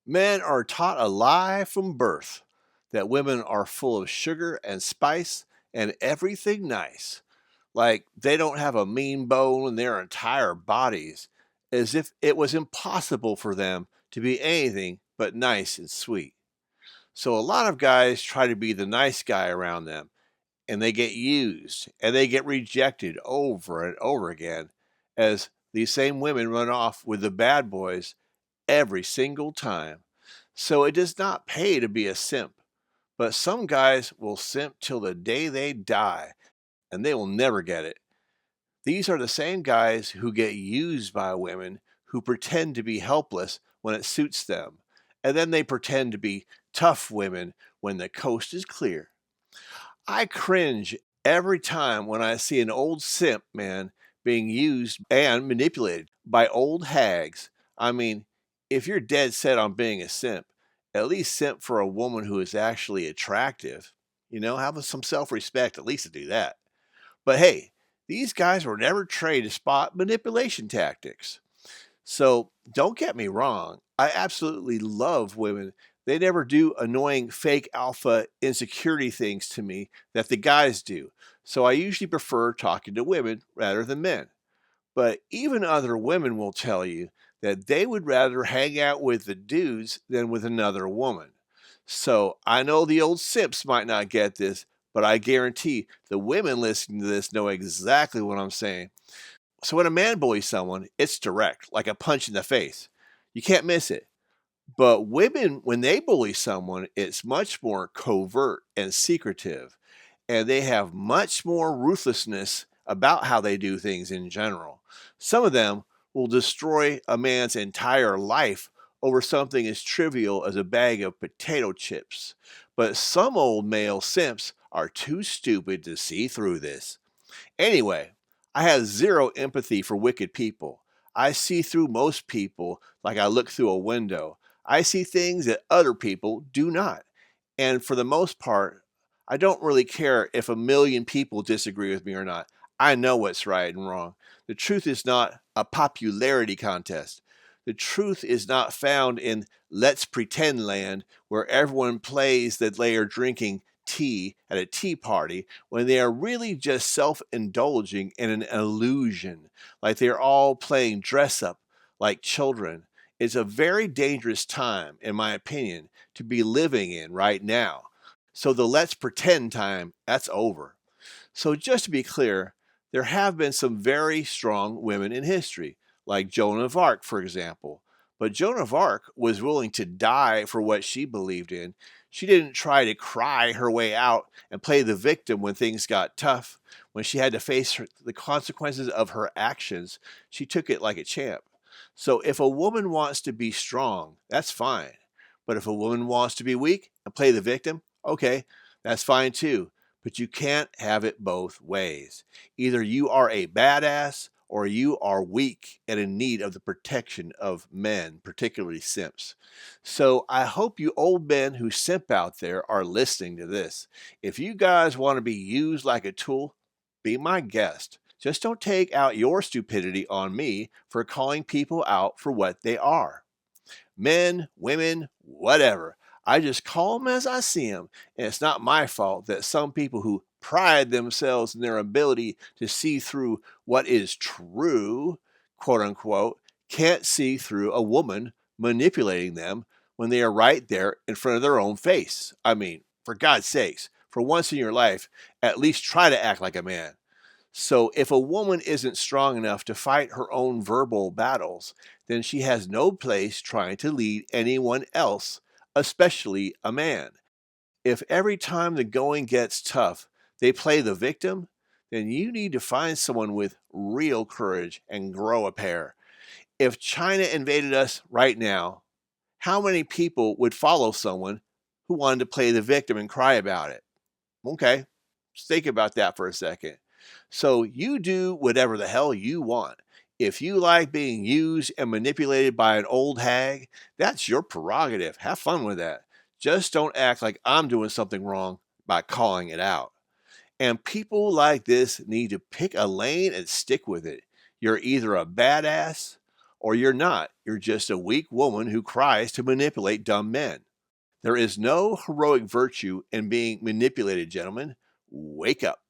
Men are taught a lie from birth that women are full of sugar and spice and everything nice. Like they don't have a mean bone in their entire bodies, as if it was impossible for them to be anything but nice and sweet. So a lot of guys try to be the nice guy around them, and they get used and they get rejected over and over again as these same women run off with the bad boys every single time. So it does not pay to be a simp, but some guys will simp till the day they die, and they will never get it. These are the same guys who get used by women who pretend to be helpless when it suits them, and then they pretend to be tough women when the coast is clear. I cringe every time when I see an old simp man being used and manipulated by old hags. I mean, if you're dead set on being a simp, at least simp for a woman who is actually attractive. Have some self respect at least to do that. But hey, these guys were never trained to spot manipulation tactics. So don't get me wrong. I absolutely love women. They never do annoying fake alpha insecurity things to me that the guys do. So I usually prefer talking to women rather than men. But even other women will tell you that they would rather hang out with the dudes than with another woman. So I know the old simps might not get this, but I guarantee the women listening to this know exactly what I'm saying. So when a man bullies someone, it's direct, like a punch in the face. You can't miss it. But women, when they bully someone, it's much more covert and secretive, and they have much more ruthlessness about how they do things in general. Some of them will destroy a man's entire life over something as trivial as a bag of potato chips. But some old male simps are too stupid to see through this. Anyway, I have zero empathy for wicked people. I see through most people like I look through a window. I see things that other people do not. And for the most part, I don't really care if a million people disagree with me or not. I know what's right and wrong. The truth is not a popularity contest. The truth is not found in let's pretend land where everyone plays that they are drinking tea at a tea party when they are really just self indulging in an illusion, like they're all playing dress up like children. It's a very dangerous time, in my opinion, to be living in right now. So the let's pretend time, that's over. So just to be clear, there have been some very strong women in history, like Joan of Arc, for example. But Joan of Arc was willing to die for what she believed in. She didn't try to cry her way out and play the victim when things got tough. When she had to face the consequences of her actions, she took it like a champ. So if a woman wants to be strong, that's fine. But if a woman wants to be weak and play the victim, okay, that's fine too. But you can't have it both ways. Either you are a badass or you are weak and in need of the protection of men, particularly simps. So I hope you old men who simp out there are listening to this. If you guys want to be used like a tool, be my guest. Just don't take out your stupidity on me for calling people out for what they are. Men, women, whatever. I just call them as I see them. And it's not my fault that some people who pride themselves in their ability to see through what is true, quote unquote, can't see through a woman manipulating them when they are right there in front of their own face. I mean, for God's sakes, for once in your life, at least try to act like a man. So if a woman isn't strong enough to fight her own verbal battles, then she has no place trying to lead anyone else, especially a man. If every time the going gets tough, they play the victim, then you need to find someone with real courage and grow a pair. If China invaded us right now, how many people would follow someone who wanted to play the victim and cry about it? Okay, just think about that for a second. So you do whatever the hell you want. If you like being used and manipulated by an old hag, that's your prerogative. Have fun with that. Just don't act like I'm doing something wrong by calling it out. And people like this need to pick a lane and stick with it. You're either a badass or you're not. You're just a weak woman who cries to manipulate dumb men. There is no heroic virtue in being manipulated, gentlemen. Wake up.